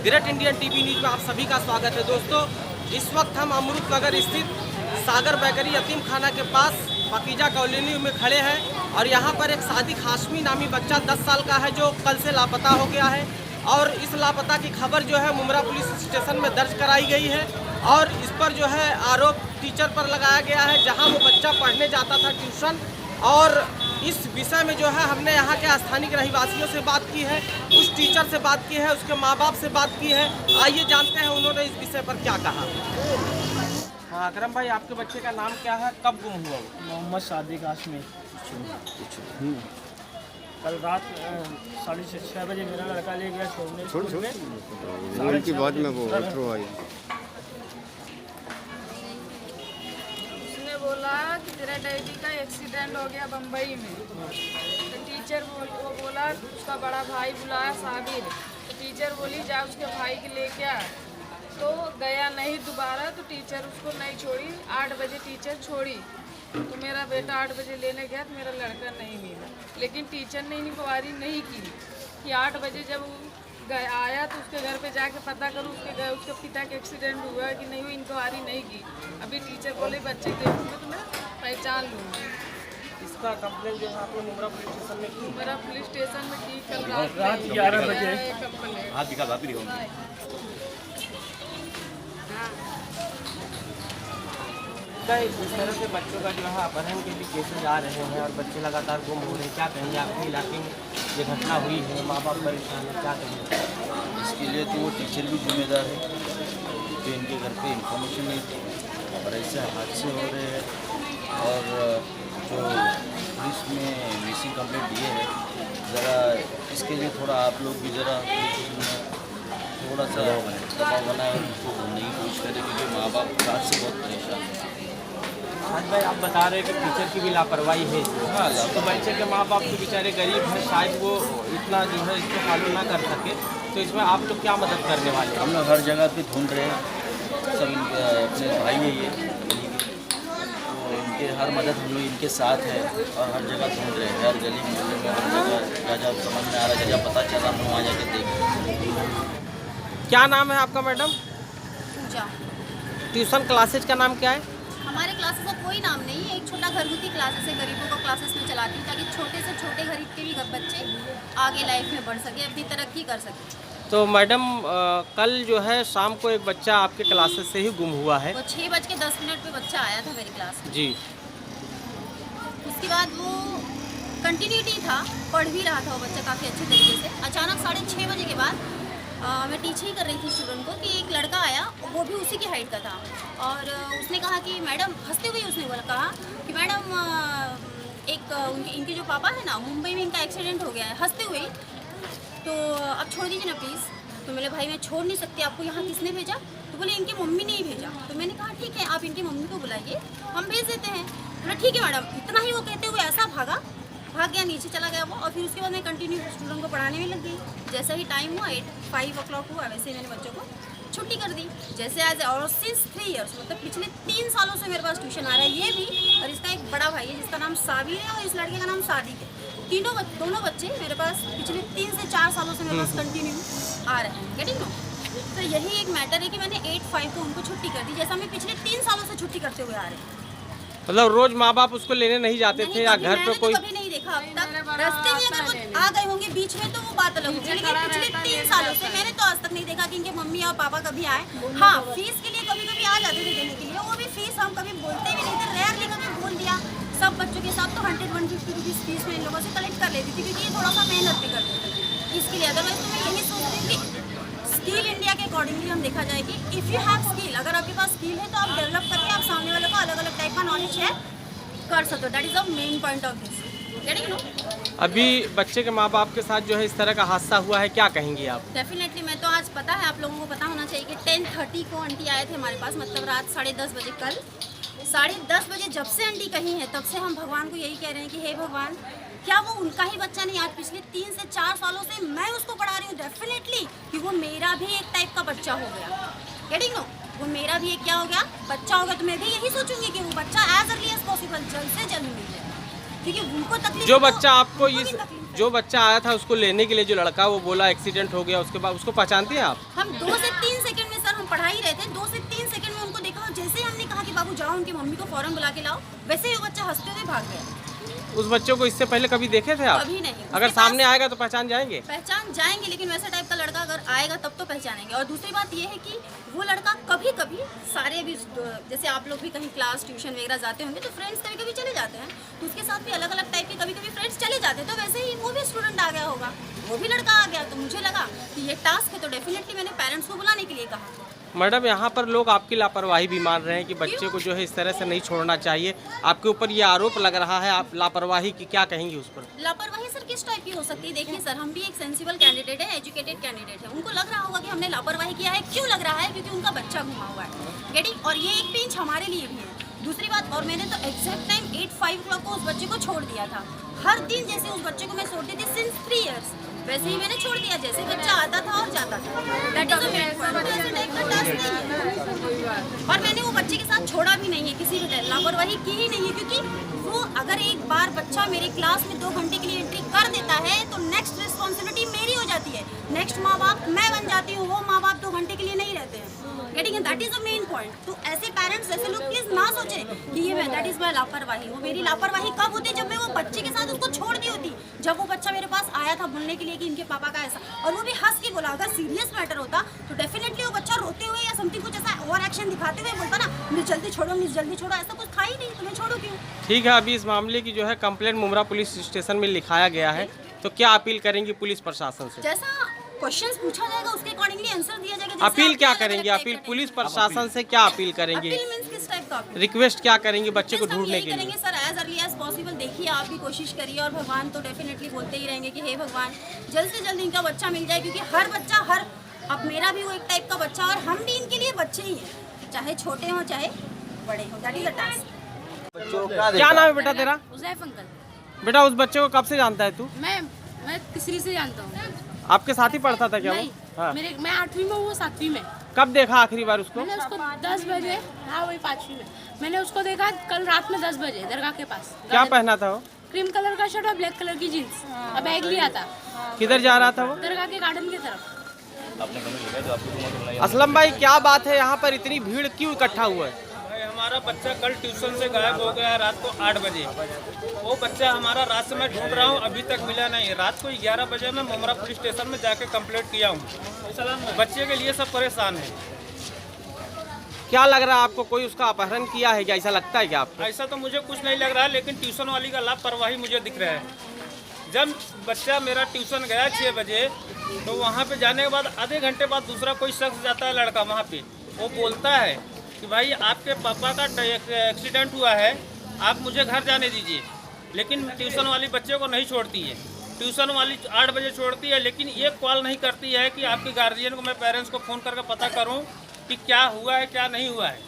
Great Indian TV news में आप सभी का स्वागत है। दोस्तों, इस वक्त हम अमृतनगर स्थित सागर बेकरी यतीम खाना के पास पाकीजा कॉलोनी में खड़े हैं और यहाँ पर एक सादिक हाशमी नामी बच्चा 10 साल का है जो कल से लापता हो गया है और इस लापता की खबर जो है मुमरा पुलिस स्टेशन में दर्ज कराई गई है और इस पर जो है आरोप टीचर पर लगाया गया है, जहाँ वो बच्चा पढ़ने जाता था ट्यूशन। और इस विषय में जो है हमने यहाँ के स्थानीय रहवासियों से बात की है, उस टीचर से बात की है, उसके माँ बाप से बात की है। आइए जानते हैं उन्होंने इस विषय पर क्या कहा। हाँ अकरम भाई, आपके बच्चे का नाम क्या है, कब गुम हुआ? मोहम्मद सादिक हाशमी। कल रात 6:30 बजे मेरा लड़का ले गया छोड़ने की बाद में वो आई। उसने बोला कि तेरा डैडी का एक्सीडेंट हो गया बम्बई में। तो टीचर वो बोला उसका बड़ा भाई बुलाया साबिर। तो टीचर बोली जा उसके भाई के लेके आ। तो गया नहीं दोबारा, तो टीचर उसको नहीं छोड़ी। 8 बजे टीचर छोड़ी तो मेरा बेटा 8 बजे लेने गया तो मेरा लड़का नहीं मिला। लेकिन टीचर ने इंक्वायरी नहीं की कि 8 बजे जब आया तो उसके घर पे जाके पता करूँ उसके पिता के एक्सीडेंट हुआ है कि नहीं, वो इंक्वायरी नहीं की। अभी टीचर बोले बच्चे देखूँगा तो मैं पहचान लूँगी। इसका कंप्लेंट जो है आपने मुमरा पुलिस स्टेशन में की? मुमरा पुलिस स्टेशन में की कल रात 11 बजे। इस तरह से बच्चों का जो है अपहरण के भी केसेज आ रहे हैं और बच्चे लगातार गुम हो रहे हैं, क्या कहेंगे? आपके इलाके में ये घटना हुई है, माँ बाप परेशान है, क्या कहेंगे? इसके लिए तो वो टीचर भी जिम्मेदार है जो इनके घर पे इंफॉर्मेशन नहीं थी और ऐसे हादसे हो रहे हैं। और जो पुलिस में मिसिंग कंप्लेंट दिए है, ज़रा इसके लिए थोड़ा आप लोग भी ज़रा थोड़ा सा दबाव बनाए और उसको ढूंढने की कोशिश करें, क्योंकि माँ बाप रात से बहुत परेशान हैं। आज भाई आप बता रहे हैं कि टीचर की भी लापरवाही है। हाँ, तो बच्चे के माँ बाप तो बेचारे गरीब हैं, शायद वो इतना जो है इसको फॉलो ना कर सके, तो इसमें आप लोग क्या मदद करने वाले हैं? हम लोग हर जगह पे ढूंढ रहे हैं, सब इनके अपने भाई है ये, तो इनके हर मदद हम लोग इनके साथ है और हर जगह ढूंढ रहे हैं, हर गली मोहल्ले में, हर जगह जहाँ समझ में आ रहा है, जहाँ पता चला हम वहाँ जाके देख। क्या नाम है आपका मैडम? पूजा। ट्यूशन क्लासेज का नाम क्या है? हमारे क्लासेस का कोई नाम नहीं है, एक छोटा घरगुती क्लासेस है, गरीबों को क्लासेस में चलाती हूँ ताकि छोटे से छोटे गरीब के भी बच्चे आगे लाइफ में बढ़ सके, अपनी तरक्की कर सके। तो मैडम कल जो है शाम को एक बच्चा आपके क्लासेस से ही गुम हुआ है। वो 6:10 पे बच्चा आया था मेरी क्लास में जी। उसके बाद वो कंटिन्यूटी था, पढ़ भी रहा था वो बच्चा काफ़ी अच्छे तरीके से। अचानक 6:30 बजे के बाद मैं टीचिंग कर रही थी स्टूडेंट को कि एक लड़का आया, वो भी उसी की हाइट का था और उसने कहा कि मैडम, हंसते हुए उसने कहा कि मैडम इनके जो पापा है ना, मुंबई में इनका एक्सीडेंट हो गया है, हंसते हुए। तो अब छोड़ दीजिए ना प्लीज़। तो मेरे भाई, मैं छोड़ नहीं सकती, आपको यहाँ किसने भेजा? तो बोले इनकी मम्मी ने ही भेजा। तो मैंने कहा ठीक है, आप इनकी मम्मी को बुलाइए, हम भेज देते हैं। बोला ठीक है मैडम। इतना ही वो कहते हुए ऐसा भाग गया, नीचे चला गया वो। और फिर उसके बाद मैं कंटिन्यू स्टूडेंट को पढ़ाने में लग गई। जैसा ही टाइम हुआ 5 o'clock हुआ, वैसे ही मैंने बच्चों को छुट्टी कर दी। जैसे एज और सिंस 3 years, मतलब पिछले 3 सालों से मेरे पास ट्यूशन आ रहा है ये भी। और इसका एक बड़ा भाई है जिसका नाम साबिर है और इस लड़के का नाम सादिक है। दोनों बच्चे मेरे पास पिछले 3 से 4 सालों से मेरे पास कंटिन्यू आ रहे हैं। Getting no? तो यही एक मैटर है कि मैंने 8/5 को उनको छुट्टी कर दी, जैसा मैं पिछले 3 सालों से छुट्टी करते हुए आ रहे हैं। मतलब रोज माँ बाप उसको लेने नहीं जाते थे या घर पे कोई? कभी नहीं देखा अब तक। रास्ते में अगर कुछ आ गए होंगे बीच में तो वो बात अलग होगी, लेकिन पिछले 3 सालों से मैंने तो आज तक नहीं देखा कि इनके मम्मी और पापा कभी आए। हाँ, फीस के लिए कभी कभी आ जाते थे देने के लिए, वो भी फीस हम कभी बोलते भी नहीं थे, रेयरली कभी बोल दिया। सब बच्चों के साथ तो 100-150 रुपीज़ फीस में इन लोगों से कलेक्ट कर लेती थी, क्योंकि ये थोड़ा सा मेहनत भी करते थे इसके लिए। अदरवाइज तो मैं यही सोचती हूँ कि स्किल इंडिया के अकॉर्डिंगली हम देखा जाए कि इफ़ यू हैव स्किल, अगर आपके पास स्किल है तो आप डेवलप करके आप सामने वाले को अलग अलग टाइप का नॉलेज है कर सकते हो। That is the main point of this. Getting no? अभी बच्चे के माँ बाप के साथ जो है इस तरह का हादसा हुआ है, क्या कहेंगी आप? डेफिनेटली मैं तो आज पता है, आप लोगों को पता होना चाहिए कि 10:30 को आंटी आए थे हमारे पास, मतलब रात 10:30 बजे। कल 10:30 बजे जब से आंटी कही है तब से हम भगवान को यही कह रहे हैं कि हे भगवान, क्या वो उनका ही बच्चा नहीं? आज पिछले 3 से 4 सालों से मैं उसको पढ़ा रही हूँ, डेफिनेटली कि वो मेरा भी एक टाइप का बच्चा हो गया। Getting no? वो मेरा भी एक क्या हो गया, बच्चा हो गया। तो मैं भी यही सोचूंगी कि वो बच्चा एज अर्ली एज पॉसिबल, जल्द से जल्द मिल जाए, क्योंकि उनको तकलीफ, जो बच्चा आपको इस जो बच्चा आया था उसको लेने के लिए, जो लड़का वो बोला एक्सीडेंट हो गया, उसके बाद उसको पहचानती हैं आप? हम 2 से 3 सेकंड में सर हम पढ़ा ही रहे थे, 2 से 3 सेकंड में उनको देखा और जैसे ही हमने कहा कि बाबू जाओ उनकी मम्मी को फौरन बुला के लाओ, वैसे ही वो बच्चा हंसते हुए भाग गया। उस बच्चे को इससे पहले कभी देखे थे आप? कभी नहीं। अगर उसके सामने आएगा तो पहचान जाएंगे? पहचान जाएंगे, लेकिन वैसा टाइप का लड़का अगर आएगा तब तो पहचानेंगे। और दूसरी बात ये है कि वो लड़का कभी कभी सारे भी, जैसे आप लोग भी कहीं क्लास ट्यूशन वगैरह जाते होंगे तो फ्रेंड्स कभी कभी चले जाते हैं, तो उसके साथ भी अलग अलग टाइप के कभी कभी फ्रेंड्स चले जाते हैं, तो वैसे ही वो भी स्टूडेंट आ गया होगा, वो भी लड़का आ गया। तो मुझे लगा कि ये टास्क है, तो डेफिनेटली मैंने पेरेंट्स को बुलाने के लिए कहा। मैडम, यहाँ पर लोग आपकी लापरवाही भी मान रहे हैं कि बच्चे को जो है इस तरह से नहीं छोड़ना चाहिए। आपके ऊपर ये आरोप लग रहा है, आप लापरवाही की क्या कहेंगे उस पर? लापरवाही सर किस टाइप की हो सकती है? देखिए सर, हम भी एक सेंसिबल कैंडिडेट है, एजुकेटेड कैंडिडेट है। उनको लग रहा होगा कि हमने लापरवाही किया है। क्यों लग रहा है? क्योंकि उनका बच्चा घुमा हुआ है, गेटिंग, और ये एक पिंच हमारे लिए भी है। दूसरी बात, और मैंने तो एग्जैक्ट टाइम 8-5 o'clock को उस बच्चे को छोड़ दिया था। हर दिन जैसे उस बच्चे को मैं छोड़ती थी सिंस 3 years, वैसे ही मैंने छोड़ दिया, जैसे बच्चा आता था और जाता था। दैट इज और मैंने वो बच्चे के साथ छोड़ा भी नहीं है, किसी भी तरह लापरवाही की ही नहीं है, क्योंकि वो अगर एक बार बच्चा मेरे क्लास में 2 घंटे के लिए एंट्री कर देता है तो नेक्स्ट रिस्पॉन्सिबिलिटी मेरी हो जाती है। नेक्स्ट माँ बाप मैं बन जाती हूँ, वो माँ बाप 2 घंटे के लिए नहीं रहते हैं। Getting that is the main point. तो ऐसे पेरेंट्स, ऐसे लोग प्लीज ना सोचे कि ये दैट इज माई लापरवाही। वो मेरी लापरवाही कब होती? जब मैं वो बच्चे के साथ उसको छोड़ दी होती, जब वो बच्चा मेरे पास आया था बोलने के लिए कि इनके पापा का ऐसा, और वो भी हंस के बोला। अगर सीरियस मैटर होता तो डेफिनेटली वो बच्चा रोते हुए या समथिंग कुछ ऐसा ओवर एक्शन दिखाते हुए बोलता ना, मिस जल्दी छोड़ो, मिस जल्दी छोड़ो। ऐसा कुछ था ही नहीं, तो मैं छोड़ू क्यों? ठीक है, अभी इस मामले की जो है कंप्लेंट मुमरा पुलिस स्टेशन में लिखाया गया है, तो क्या अपील करेंगी पुलिस प्रशासन से? जैसा क्वेश्चंस पूछा जाएगा उसके अकॉर्डिंगली आंसर दिया जाएगा। जैसे अपील आपने क्या अलग-अलग करेंगे? टाइप अपील का पुलिस प्रशासन से क्या अपील करेंगे? अपील मींस किस टाइप का अपील? रिक्वेस्ट क्या करेंगे बच्चे को Request हम ढूंढने यही के लिए? करेंगे sir, as early as possible. देखिए आप भी कोशिश करिए, और भगवान तो डेफिनेटली बोलते ही रहेंगे कि हे भगवान जल्द से जल्द इनका बच्चा मिल जाए, क्योंकि हर बच्चा, हर, अब मेरा भी वो एक टाइप का बच्चा, और हम भी इनके लिए बच्चे ही हैं, चाहे छोटे हों चाहे बड़े हों। That is the task. क्या नाम है बेटा तेरा? उज़ैफ अंकल। बेटा, उस बच्चे को कब से जानता है तू? मैं तीसरी से जानता हूँ। आपके साथ ही पढ़ता था क्या वो? नहीं, हाँ। मैं 8वीं में हूँ, वो 7वीं में। कब देखा आखिरी बार उसको? मैंने उसको 10 बजे, हाँ वही 5वीं में मैंने उसको देखा कल रात में 10 बजे दरगाह के पास। क्या पहना था वो? क्रीम कलर का शर्ट और ब्लैक कलर की जीन्स, और बैग लिया था। किधर जा रहा था वो? दरगाह के गार्डन की तरफ। असलम भाई, क्या बात है, यहाँ पर इतनी भीड़ क्यों इकट्ठा हुआ है? हमारा बच्चा कल ट्यूशन से गायब हो गया है रात को 8 बजे। वो बच्चा हमारा रात से मैं ढूंढ रहा हूँ, अभी तक मिला नहीं। रात को 11 बजे मैं मुमरा पुलिस स्टेशन में जाके कंप्लेंट किया हूँ। बच्चे के लिए सब परेशान है। क्या लग रहा है आपको, कोई उसका अपहरण किया है क्या? ऐसा लगता है क्या आपको? ऐसा तो मुझे कुछ नहीं लग रहा है, लेकिन ट्यूशन वाली का लापरवाही मुझे दिख रहा है। जब बच्चा मेरा ट्यूशन गया 6 बजे, तो वहाँ पे जाने के बाद आधे घंटे बाद दूसरा कोई शख्स जाता है, लड़का वहाँ पे, वो बोलता है कि भाई आपके पापा का एक्सीडेंट हुआ है, आप मुझे घर जाने दीजिए। लेकिन ट्यूशन वाली बच्चे को नहीं छोड़ती है। ट्यूशन वाली 8 बजे छोड़ती है, लेकिन ये कॉल नहीं करती है कि आपके गार्जियन को, मैं पेरेंट्स को फ़ोन करके पता करूं कि क्या हुआ है क्या नहीं हुआ है।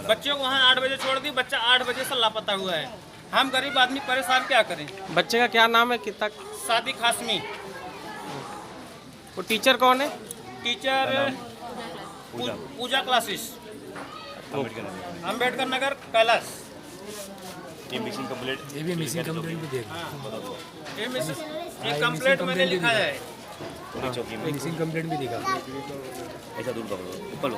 बच्चे को वहाँ 8 बजे छोड़ दी, बच्चा 8 बजे से लापता हुआ है। हम गरीब आदमी परेशान क्या करें। बच्चे का क्या नाम है? कितना? सादिक हाशमी। वो टीचर कौन है? टीचर पूजा क्लासेस, अम्बेडकर नगर, कैलाश। ये मिसिंग कंप्लीट ये कंप्लेंट मैंने लिखा है। चौकी में मिसिंग कंप्लीट भी दिखा। ऐसा दूर करो, ऊपर लो।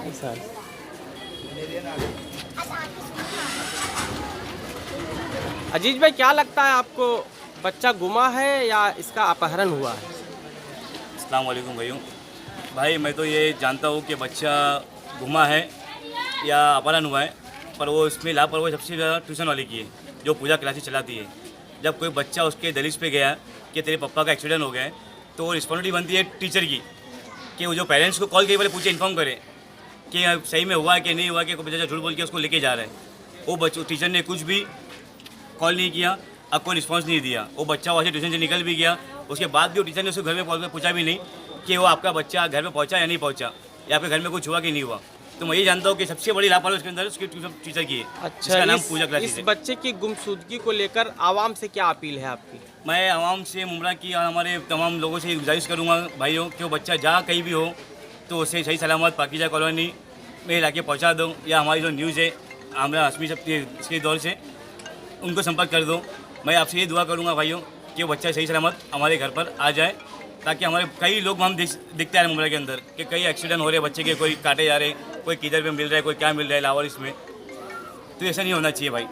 अजीज भाई, क्या लगता है आपको, बच्चा गुमा है या इसका अपहरण हुआ है? अस्सलाम वालेकुम भाई, मैं तो ये जानता हूँ कि बच्चा गुमा है या अपहरण हुआ है, पर वो इसमें लापरवाही सबसे ज़्यादा ट्यूशन वाले की है, जो पूजा क्लासेस चलाती है। जब कोई बच्चा उसके दलिश पे गया कि तेरे पापा का एक्सीडेंट हो गया है, तो वो रिस्पॉन्सिबिलिटी बनती है टीचर की कि वो जो पेरेंट्स को कॉल करके पहले पूछे, इन्फॉर्म करे कि सही में हुआ है कि नहीं हुआ, कि कोई बच्चा झूठ बोल के उसको लेके जा रहा है। वो बच्चे टीचर ने कुछ भी कॉल नहीं किया, अब कोई रिस्पॉन्स नहीं दिया। वो बच्चा वहाँ से ट्यूशन से निकल भी गया, उसके बाद भी वो टीचर ने उसको घर में पहुँच पूछा भी नहीं कि वो आपका बच्चा घर में पहुँचा या नहीं पहुँचा, या आपके घर में कुछ हुआ कि नहीं हुआ। तो मैं ये जानता हूँ कि सबसे बड़ी लापरवाही उसके अंदर उसके टीचर की है। अच्छा, नाम पूजा क्लासेस इस है। बच्चे की गुमशुदगी को लेकर आवाम से क्या अपील है आपकी? मैं आवाम से, मुमरा की और हमारे तमाम लोगों से गुजारिश करूँगा भाइयों कि वो बच्चा जहाँ कहीं भी हो तो उसे सही सलामत पाकीजा कॉलोनी में इलाके पहुँचा दो, या हमारी जो न्यूज़ है हमरा हसमी सब इसके दौर से उनको संपर्क कर दो। मैं आपसे ये दुआ करूँगा भाइयों कि वो बच्चा सही सलामत हमारे घर पर आ जाए, ताकि हमारे कई लोग हम दिखते हैं मुंबई के अंदर कि कई एक्सीडेंट हो रहे हैं बच्चे के, कोई काटे जा रहे, कोई किधर पे मिल रहा है, कोई क्या मिल रहा है लाहौर इसमें। तो ऐसा नहीं होना चाहिए भाई।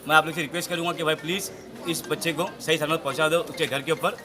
मैं आप लोग से रिक्वेस्ट करूँगा कि भाई प्लीज़ इस बच्चे को सही सलामत पहुँचा दो उसके घर के ऊपर।